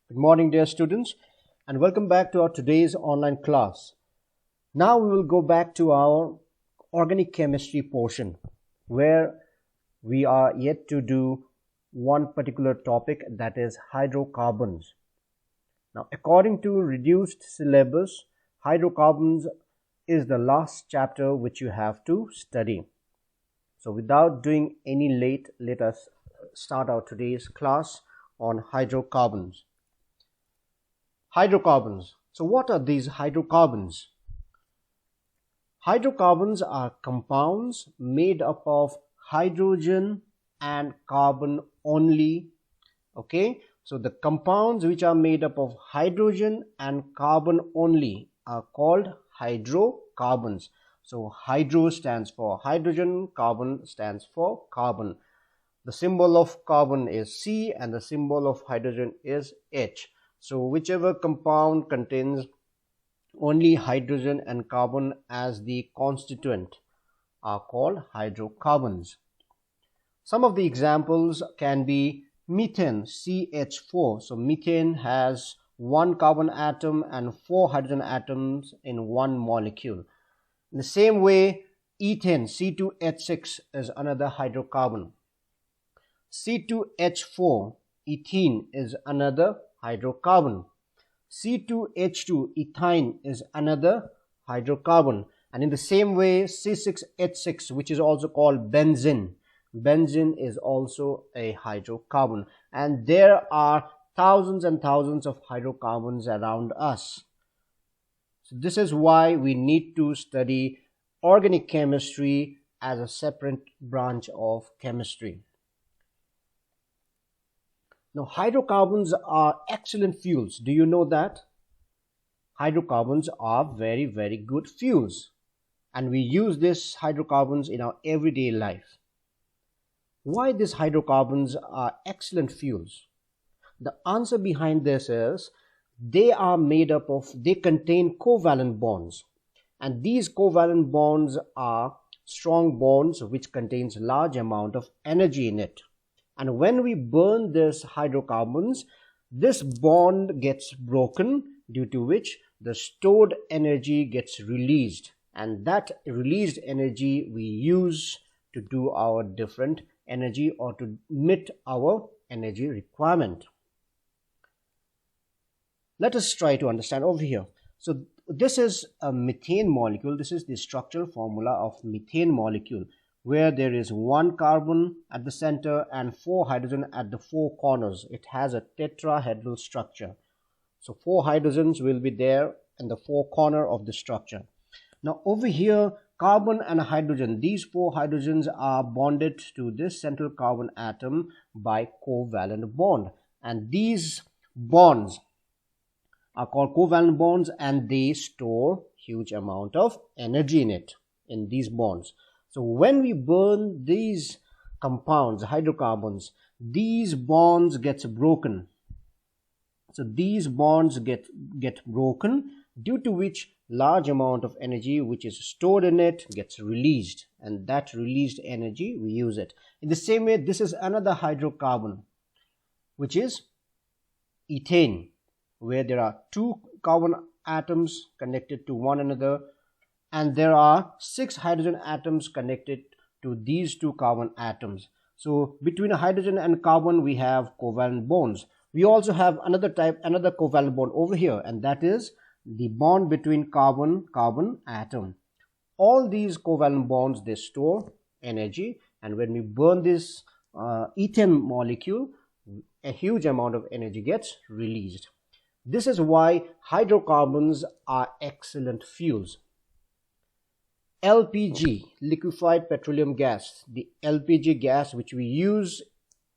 Good morning, dear students, and welcome back to our today's online class. Now we will go back to our organic chemistry portion, where we are yet to do one particular topic, that is hydrocarbons. Now, according to reduced syllabus, hydrocarbons is the last chapter which you have to study. So without doing any late, let us start our today's class on hydrocarbons. Hydrocarbons. So what are these hydrocarbons? Hydrocarbons are compounds made up of hydrogen and carbon only. Okay, so the compounds which are made up of hydrogen and carbon only are called hydrocarbons. So hydro stands for hydrogen, carbon stands for carbon. The symbol of carbon is C and the symbol of hydrogen is H. So whichever compound contains only hydrogen and carbon as the constituent are called hydrocarbons. Some of the examples can be methane, CH4. So methane has one carbon atom and 4 hydrogen atoms in one molecule. In the same way, ethane, C2H6 is another hydrocarbon. C2H4, ethene, is another hydrocarbon. C2H2, ethine, is another hydrocarbon. And in the same way, C6H6, which is also called benzene, benzene is also a hydrocarbon. And there are thousands and thousands of hydrocarbons around us. So this is why we need to study organic chemistry as a separate branch of chemistry. Now, hydrocarbons are excellent fuels. Do you know that? Hydrocarbons are very, very good fuels. And we use these hydrocarbons in our everyday life. Why these hydrocarbons are excellent fuels? The answer behind this is they contain covalent bonds. And these covalent bonds are strong bonds which contains large amount of energy in it. And when we burn these hydrocarbons, this bond gets broken, due to which the stored energy gets released. And that released energy we use to do our different energy or to meet our energy requirement. Let us try to understand over here. So this is a methane molecule. This is the structural formula of methane molecule, where there is one carbon at the center and 4 hydrogen at the 4 corners. It has a tetrahedral structure. So 4 hydrogens will be there in the 4 corners of the structure. Now over here, carbon and hydrogen, these 4 hydrogens are bonded to this central carbon atom by covalent bond. And these bonds are called covalent bonds, and they store huge amount of energy in these bonds. So when we burn these compounds, hydrocarbons, these bonds gets broken. So these bonds get broken, due to which large amount of energy which is stored in it gets released, and that released energy we use it. In the same way, this is another hydrocarbon, which is ethane, where there are 2 carbon atoms connected to one another, and there are 6 hydrogen atoms connected to these 2 carbon atoms. So between a hydrogen and carbon we have covalent bonds. We also have another covalent bond over here, and that is the bond between carbon atom. All these covalent bonds, they store energy, and when we burn this ethane molecule, a huge amount of energy gets released. This is why hydrocarbons are excellent fuels. LPG, liquefied petroleum gas, the LPG gas which we use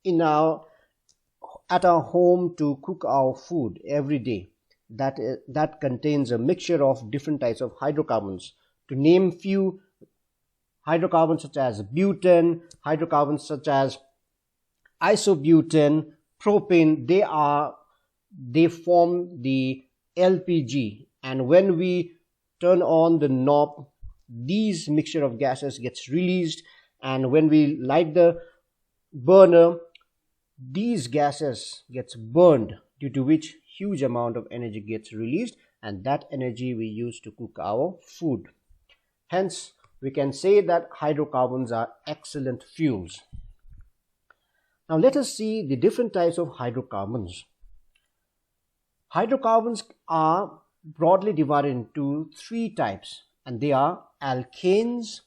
at our home to cook our food every day, that contains a mixture of different types of hydrocarbons. To name few, hydrocarbons such as butane, hydrocarbons such as isobutane, propane, they form the LPG, and when we turn on the knob, these mixture of gases gets released, and when we light the burner, these gases gets burned due to which huge amount of energy gets released, and that energy we use to cook our food. Hence, we can say that hydrocarbons are excellent fuels. Now let us see the different types of hydrocarbons. Hydrocarbons are broadly divided into three types, and they are alkanes.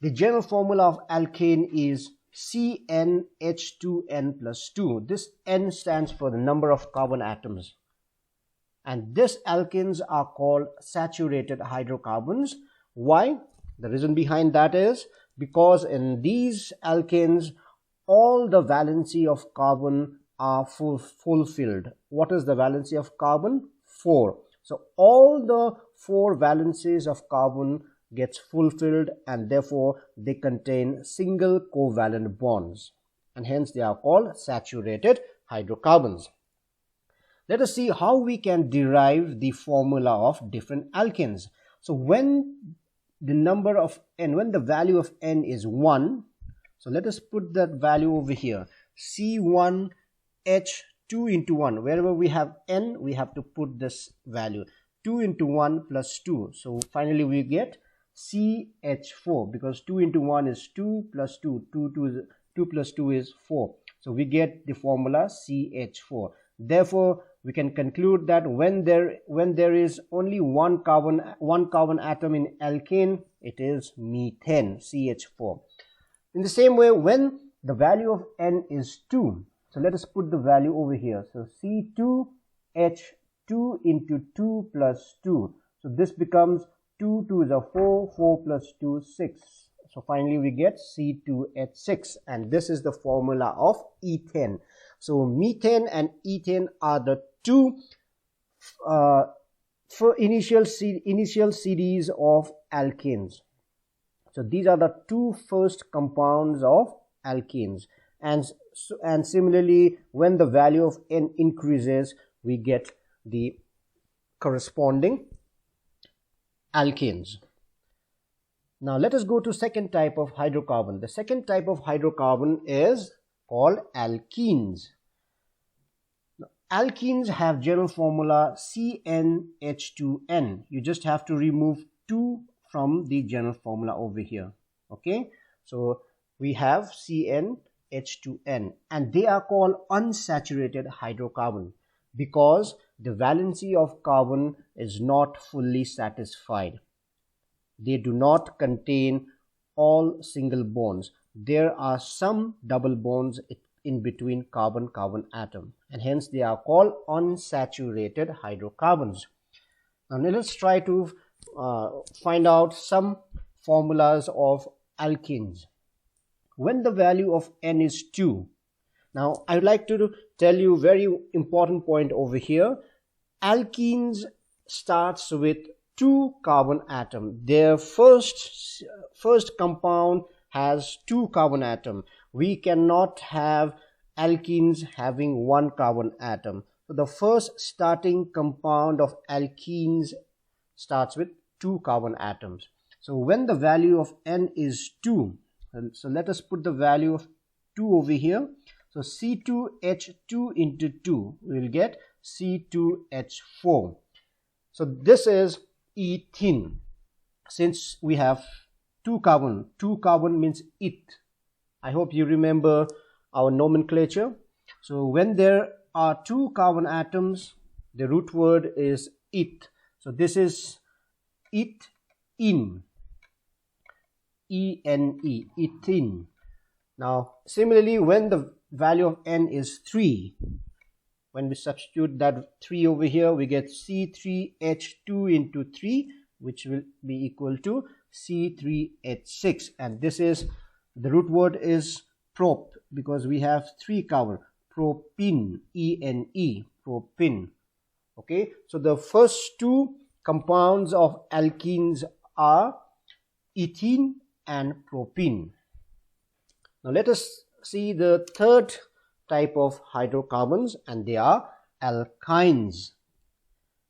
The general formula of alkane is CnH2n plus 2. This N stands for the number of carbon atoms. And these alkanes are called saturated hydrocarbons. Why? The reason behind that is because in these alkanes, all the valency of carbon are fulfilled. What is the valency of carbon? 4. So all the 4 valencies of carbon gets fulfilled, and therefore they contain single covalent bonds, and hence they are called saturated hydrocarbons. Let us see how we can derive the formula of different alkanes. So when the value of N is 1, so let us put that value over here, C1H2 into 1. Wherever we have N, we have to put this value, 2 into 1 plus 2. So finally we get CH4, because 2 into 1 is 2 plus 2, 2 plus 2 is 4. So we get the formula CH4. Therefore, we can conclude that when there is only one carbon atom in alkane, it is methane, CH4. In the same way, when the value of N is 2, so let us put the value over here. So C2H2 into 2 plus 2. So this becomes 2 2 is a 4, 4 plus 2 6. So finally we get C2H6, and this is the formula of ethane. So methane and ethane are the two initial series of alkanes. So these are the two first compounds of alkanes, and similarly when the value of N increases, we get the corresponding alkanes. Now let us go to second type of hydrocarbon. The second type of hydrocarbon is called alkenes. Alkenes have general formula CnH2n. You just have to remove 2 from the general formula over here. Okay, so we have CnH2n, and they are called unsaturated hydrocarbon because the valency of carbon is not fully satisfied. They do not contain all single bonds. There are some double bonds in between carbon-carbon atom, and hence they are called unsaturated hydrocarbons. Now let's try to find out some formulas of alkenes. When the value of N is 2, now I would like to tell you very important point over here. Alkenes starts with 2 carbon atom. Their first compound has 2 carbon atom. We cannot have alkenes having 1 carbon atom. So the first starting compound of alkenes starts with 2 carbon atoms. So when the value of N is 2, so let us put the value of 2 over here. So C2H2 into 2, we will get C2H4. So this is ethene. Since we have 2 carbon means eth. I hope you remember our nomenclature. So when there are 2 carbon atoms, the root word is eth. So this is ethene, E-N-E, ethene. Now similarly, when the value of N is 3, when we substitute that 3 over here, we get C3H2 into 3, which will be equal to C3H6, and this is, the root word is prop, because we have 3 carbon, propene, E-N-E, propene. Okay, so the first 2 compounds of alkenes are ethene and propene. Now let us see the third type of hydrocarbons, and they are alkynes.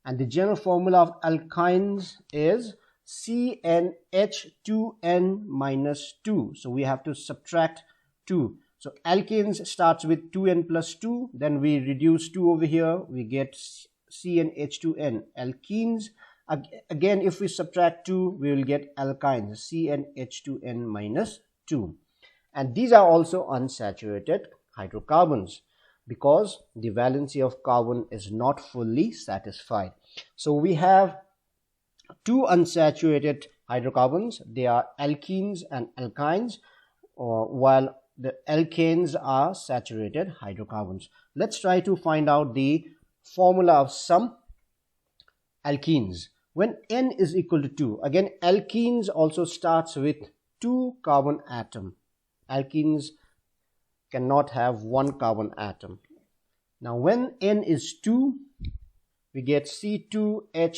And the general formula of alkynes is CnH2n minus 2. So we have to subtract 2. So alkanes starts with 2n plus 2, then we reduce 2 over here, we get CnH2n. Alkenes, again if we subtract 2, we will get alkynes, CnH2n minus 2. And these are also unsaturated hydrocarbons because the valency of carbon is not fully satisfied. So we have two unsaturated hydrocarbons. They are alkenes and alkynes, while the alkanes are saturated hydrocarbons. Let's try to find out the formula of some alkenes. When N is equal to 2, again alkenes also starts with 2 carbon atom. Alkenes cannot have 1 carbon atom. Now when N is 2, we get C2H,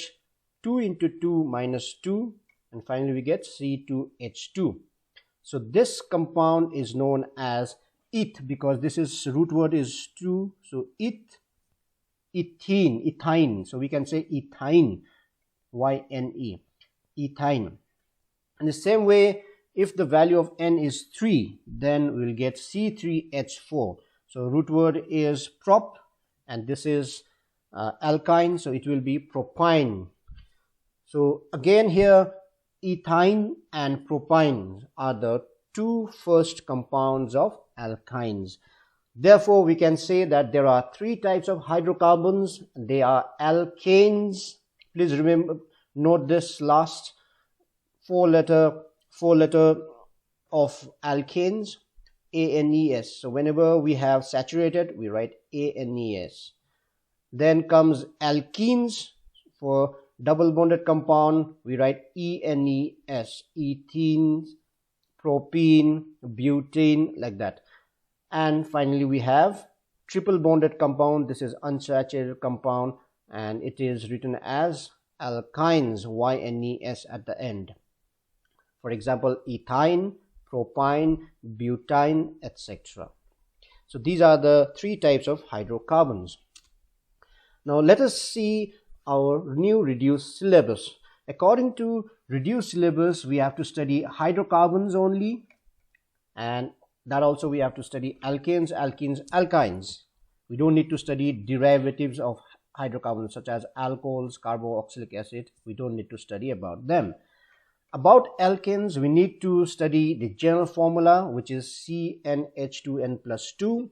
2 into 2 minus 2, and finally we get C2H2. So this compound is known as eth because this is root word is 2, so ethene. So we can say ethine, Y-N-E, ethine. In the same way, if the value of N is 3, then we'll get C3H4. So root word is prop, and this is alkyne, so it will be propyne. So again here, ethine and propyne are the two first compounds of alkynes. Therefore, we can say that there are 3 types of hydrocarbons. They are alkanes. Please remember, note this last four letter of alkanes, ANES. So whenever we have saturated, we write ANES. Then comes alkenes. For double bonded compound, we write ENES, ethene, propene, butane, like that. And finally we have triple bonded compound. This is unsaturated compound and it is written as alkynes, YNES at the end. For example, ethine, propyne, butane, etc. So these are the 3 types of hydrocarbons. Now let us see our new reduced syllabus. According to reduced syllabus, we have to study hydrocarbons only, and that also we have to study alkanes, alkenes, alkynes. We don't need to study derivatives of hydrocarbons such as alcohols, carboxylic acid. We don't need to study about them. About alkanes, we need to study the general formula, which is CnH2n plus 2,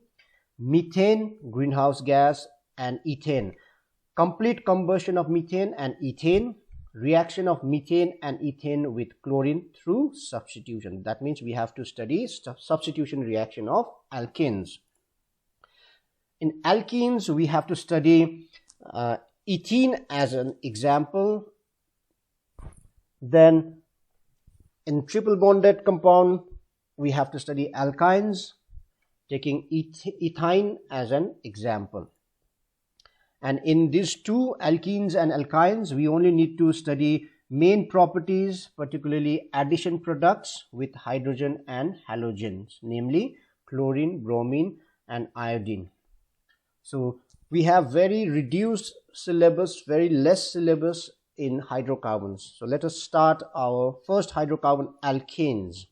methane, greenhouse gas, and ethane. Complete combustion of methane and ethane, reaction of methane and ethane with chlorine through substitution. That means we have to study substitution reaction of alkanes. In alkenes, we have to study ethene as an example. Then in triple bonded compound, we have to study alkynes, taking ethine as an example. And in these two, alkenes and alkynes, we only need to study main properties, particularly addition products with hydrogen and halogens, namely chlorine, bromine, and iodine. So we have very reduced syllabus, very less syllabus in hydrocarbons. So let us start our first hydrocarbon, alkanes.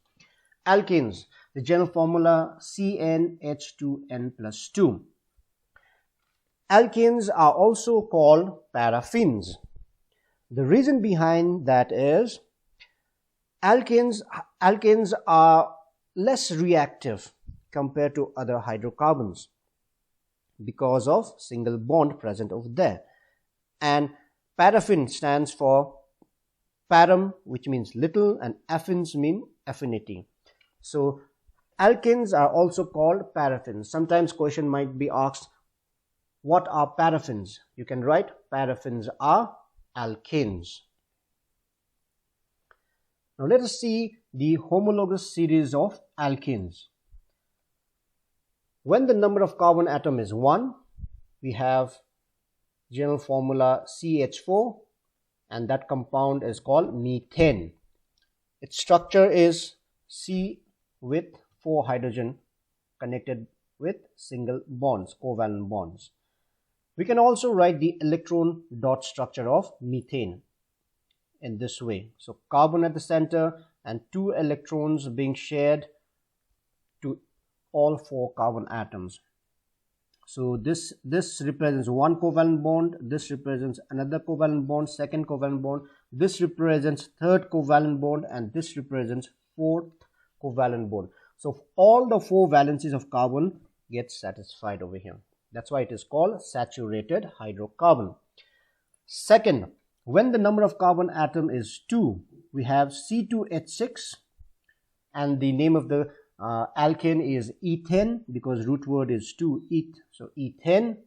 Alkanes, the general formula CnH2n plus 2. Alkanes are also called paraffins. The reason behind that is alkanes are less reactive compared to other hydrocarbons because of single bond present over there. And paraffin stands for param, which means little, and affins mean affinity. So alkanes are also called paraffins. Sometimes question might be asked, what are paraffins? You can write paraffins are alkanes. Now let us see the homologous series of alkenes. When the number of carbon atom is 1, we have general formula CH4, and that compound is called methane. Its structure is C with 4 hydrogen connected with single bonds, covalent bonds. We can also write the electron dot structure of methane in this way. So carbon at the center and 2 electrons being shared to all 4 carbon atoms. So this represents one covalent bond, this represents another covalent bond, second covalent bond, this represents third covalent bond, and this represents fourth covalent bond. So all the 4 valencies of carbon get satisfied over here. That's why it is called saturated hydrocarbon. Second, when the number of carbon atom is 2, we have C2H6, and the name of the alkane is ethane, because root word is to eth, so ethane,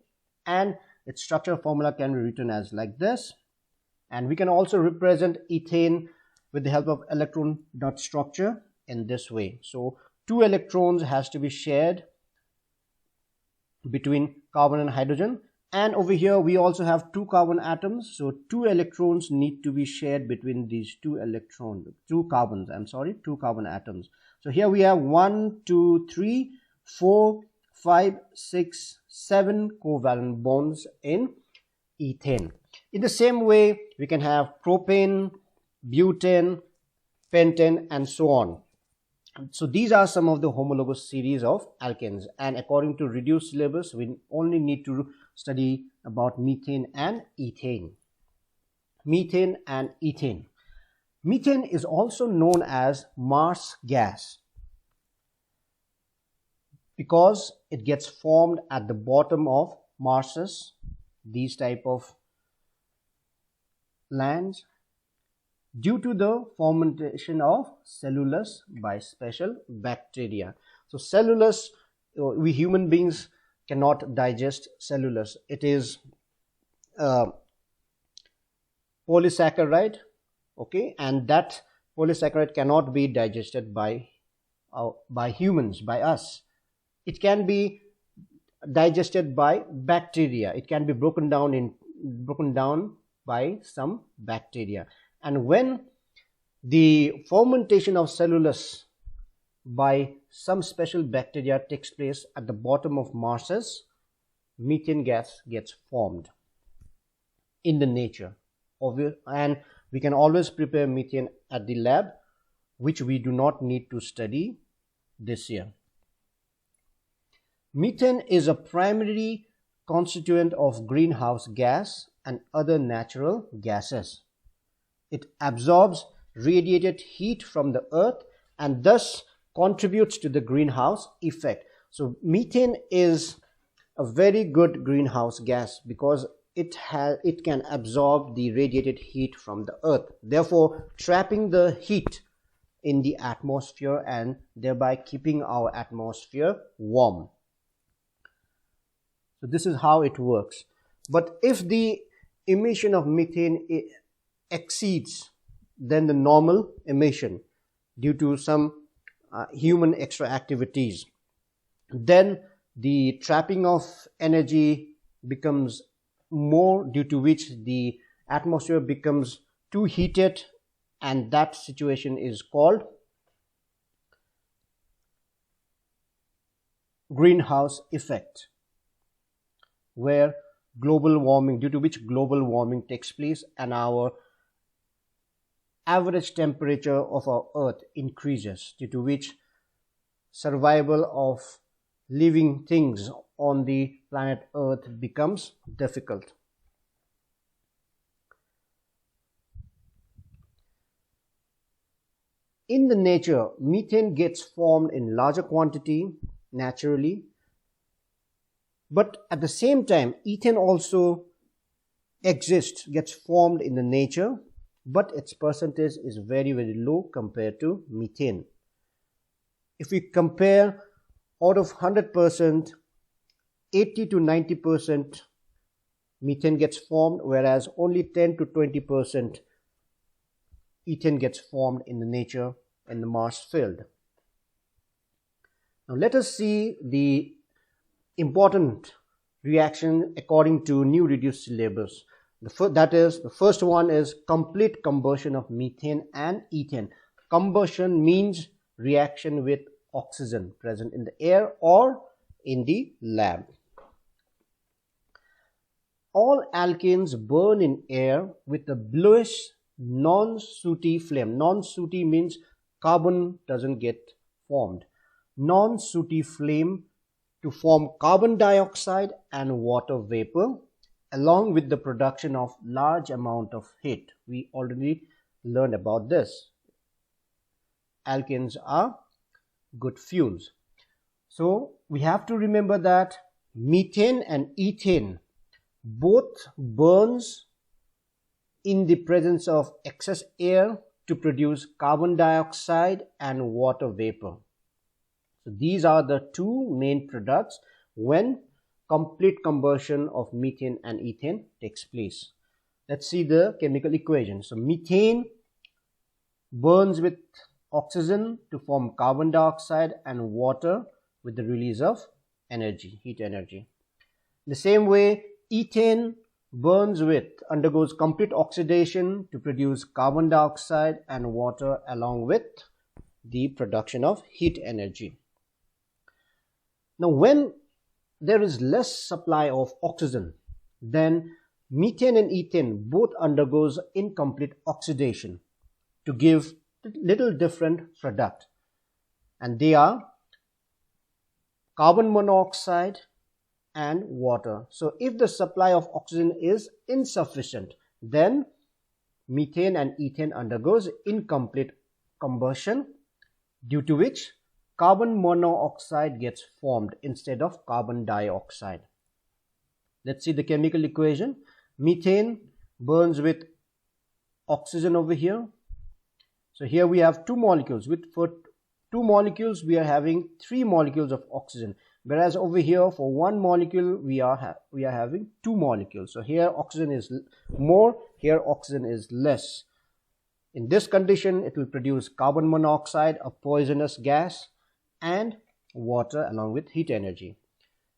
and its structure formula can be written as like this. And we can also represent ethane with the help of electron dot structure in this way. So 2 electrons has to be shared between carbon and hydrogen, and over here we also have 2 carbon atoms, so 2 electrons need to be shared between these 2 carbon atoms. So here we have 1, 2, 3, 4, 5, 6, 7 covalent bonds in ethane. In the same way, we can have propane, butane, pentane, and so on. So these are some of the homologous series of alkanes, and according to reduced syllabus, we only need to study about methane and ethane. Methane and ethane. Methane is also known as Mars gas because it gets formed at the bottom of Marses, these type of lands, due to the fermentation of cellulose by special bacteria. So cellulose, we human beings cannot digest cellulose. It is polysaccharide, okay, and that polysaccharide cannot be digested by humans, by us. It can be digested by bacteria. It can be broken down by some bacteria. And when the fermentation of cellulose by some special bacteria takes place at the bottom of Marses, methane gas gets formed in the nature. And we can always prepare methane at the lab, which we do not need to study this year. Methane is a primary constituent of greenhouse gas and other natural gases. It absorbs radiated heat from the earth and thus contributes to the greenhouse effect. So methane is a very good greenhouse gas because it can absorb the radiated heat from the earth, therefore trapping the heat in the atmosphere and thereby keeping our atmosphere warm. So this is how it works. But if the emission of methane exceeds than the normal emission due to some human extra activities, then the trapping of energy becomes more, due to which the atmosphere becomes too heated, and that situation is called greenhouse effect, where global warming, due to which global warming takes place and our average temperature of our earth increases, due to which survival of living things on the planet earth becomes difficult. In the nature, methane gets formed in larger quantity naturally, but at the same time ethane also gets formed in the nature, but its percentage is very, very low compared to methane. If we compare, out of 100%, 80 to 90% methane gets formed, whereas only 10 to 20% ethane gets formed in the nature in the Mars field. Now let us see the important reaction according to new reduced syllabus. The first one is complete combustion of methane and ethane. Combustion means reaction with oxygen present in the air or in the lab. All alkanes burn in air with a bluish non-sooty flame. Non-sooty means carbon doesn't get formed. non-sooty flame to form carbon dioxide and water vapor, along with the production of large amount of heat. We already learned about this. Alkanes are good fuels. So we have to remember that methane and ethane both burns in the presence of excess air to produce carbon dioxide and water vapor. So these are the two main products when complete combustion of methane and ethane takes place. Let's see the chemical equation. So methane burns with oxygen to form carbon dioxide and water with the release of energy, heat energy. The same way, ethane undergoes complete oxidation to produce carbon dioxide and water along with the production of heat energy. Now, when there is less supply of oxygen, then methane and ethane both undergoes incomplete oxidation to give little different product, and they are carbon monoxide and water. So if the supply of oxygen is insufficient, then methane and ethane undergoes incomplete combustion, due to which carbon monoxide gets formed instead of carbon dioxide. Let's see the chemical equation. Methane burns with oxygen over here. So here we have two molecules. For two molecules we are having 3 molecules of oxygen, whereas over here for one molecule we are having 2 molecules. So here oxygen is more, here oxygen is less. In this condition it will produce carbon monoxide, a poisonous gas, and water along with heat energy.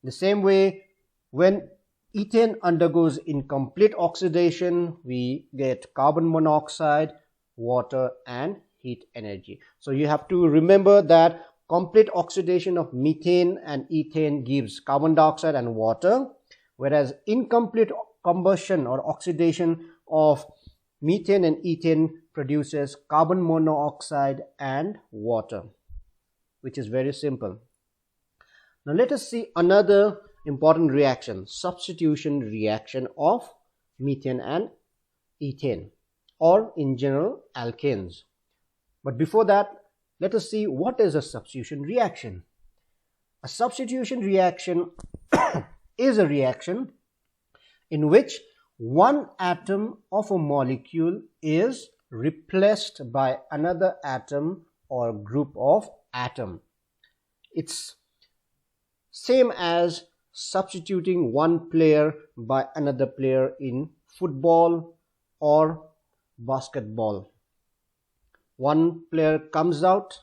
The same way, when ethane undergoes incomplete oxidation, we get carbon monoxide, water, and heat energy. So you have to remember that complete oxidation of methane and ethane gives carbon dioxide and water, whereas incomplete combustion or oxidation of methane and ethane produces carbon monoxide and water, which is very simple. Now let us see another important reaction, substitution reaction of methane and ethane, or in general alkanes. But before that, let us see what is a substitution reaction. A substitution reaction is a reaction in which one atom of a molecule is replaced by another atom or group of atom. It's same as substituting one player by another player in football or basketball. One player comes out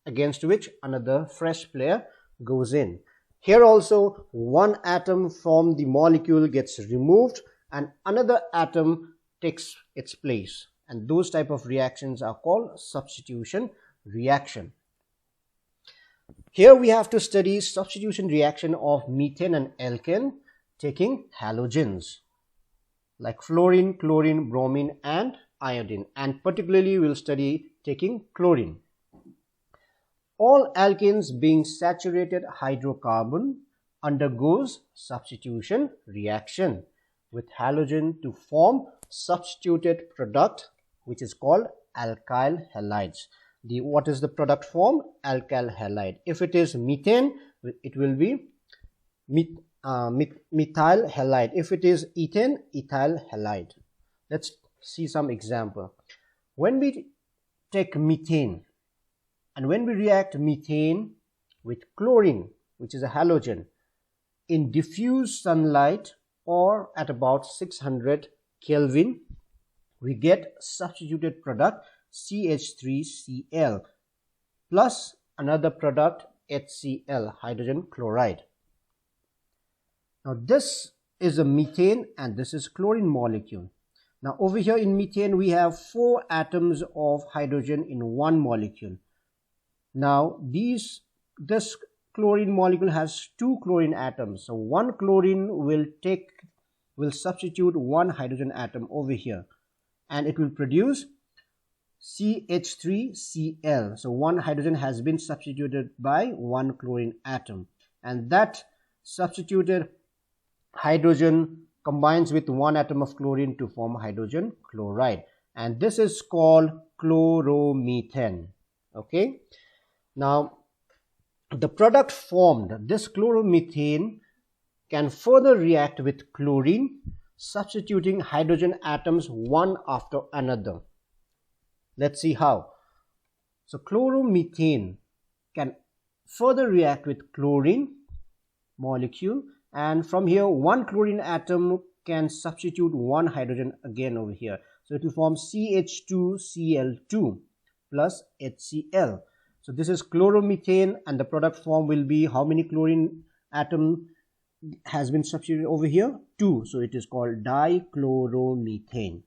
against which another fresh player goes in. Here also one atom from the molecule gets removed and another atom takes its place, and those type of reactions are called substitution reaction. Here we have to study substitution reaction of methane and alkane taking halogens like fluorine, chlorine, bromine, and iodine, and particularly we will study taking chlorine. All alkanes being saturated hydrocarbon undergoes substitution reaction with halogen to form substituted product, which is called alkyl halides. What is the product form? Alkyl halide. If it is methane, it will be methyl halide. If it is ethane, ethyl halide. Let's see some example. When we take methane and when we react methane with chlorine, which is a halogen, in diffuse sunlight or at about 600 Kelvin, we get substituted product CH3Cl plus another product HCl, hydrogen chloride. Now this is a methane and this is chlorine molecule. Now over here in methane we have 4 atoms of hydrogen in one molecule. Now this chlorine molecule has 2 chlorine atoms, so one chlorine will substitute one hydrogen atom over here, and it will produce CH3Cl. So one hydrogen has been substituted by one chlorine atom, and that substituted hydrogen combines with one atom of chlorine to form hydrogen chloride, and this is called chloromethane. Okay, now the product formed, this chloromethane, can further react with chlorine, substituting hydrogen atoms one after another. Let's see how. So chloromethane can further react with chlorine molecule, and from here one chlorine atom can substitute one hydrogen again over here. So it will form CH2Cl2 plus HCl. So this is chloromethane, and the product form will be how many chlorine atom has been substituted over here? 2. So it is called dichloromethane.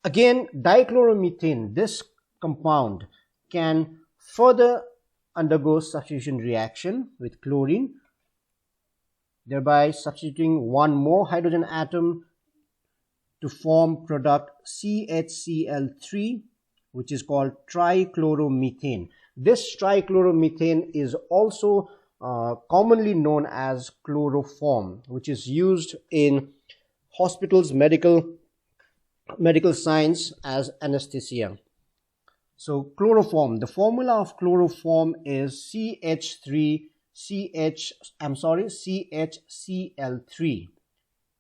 Again, dichloromethane, this compound can further undergo substitution reaction with chlorine, thereby substituting one more hydrogen atom to form product CHCl3, which is called trichloromethane. This trichloromethane is also commonly known as chloroform, which is used in hospitals, medical science as anesthesia. So chloroform, the formula of chloroform is CHCl3.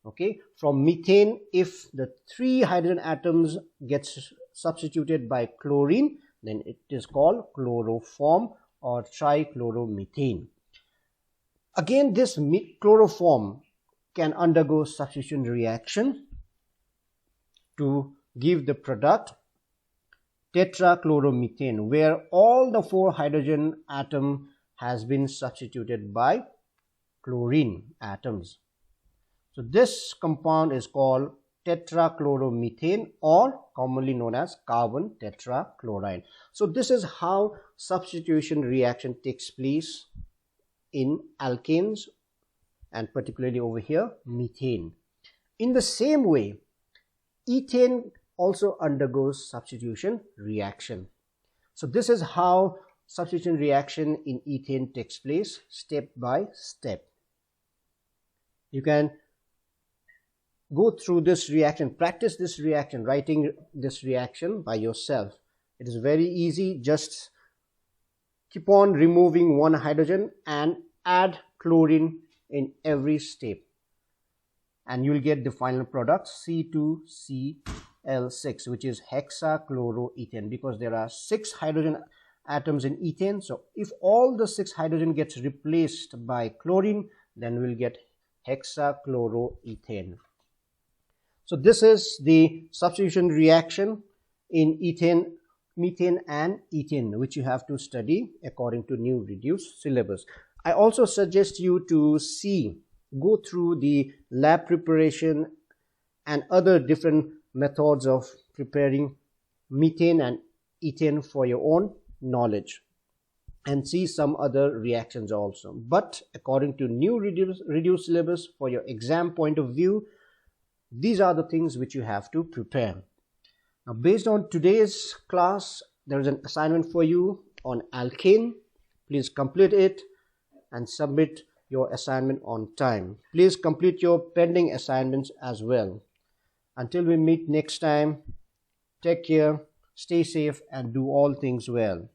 Okay, from methane, if the 3 hydrogen atoms gets substituted by chlorine, then it is called chloroform or trichloromethane. Again, this chloroform can undergo substitution reaction to give the product tetrachloromethane, where all the 4 hydrogen atom has been substituted by chlorine atoms. So this compound is called tetrachloromethane, or commonly known as carbon tetrachloride. So this is how substitution reaction takes place in alkanes, and particularly over here methane. In the same way, ethane also undergoes substitution reaction. So this is how substitution reaction in ethane takes place, step by step. You can go through this reaction, practice this reaction, writing this reaction by yourself. It is very easy. Just keep on removing one hydrogen and add chlorine in every step, and you will get the final product C2Cl6, which is hexachloroethane, because there are 6 hydrogen atoms in ethane. So if all the 6 hydrogen gets replaced by chlorine, then we'll get hexachloroethane. So this is the substitution reaction in methane and ethane, which you have to study according to new reduced syllabus. I also suggest you to go through the lab preparation and other different methods of preparing methane and ethane for your own knowledge, and see some other reactions also. But according to new reduced syllabus, for your exam point of view, these are the things which you have to prepare. Now, based on today's class, there is an assignment for you on alkane. Please complete it and submit your assignment on time. Please complete your pending assignments as well. Until we meet next time, take care, stay safe, and do all things well.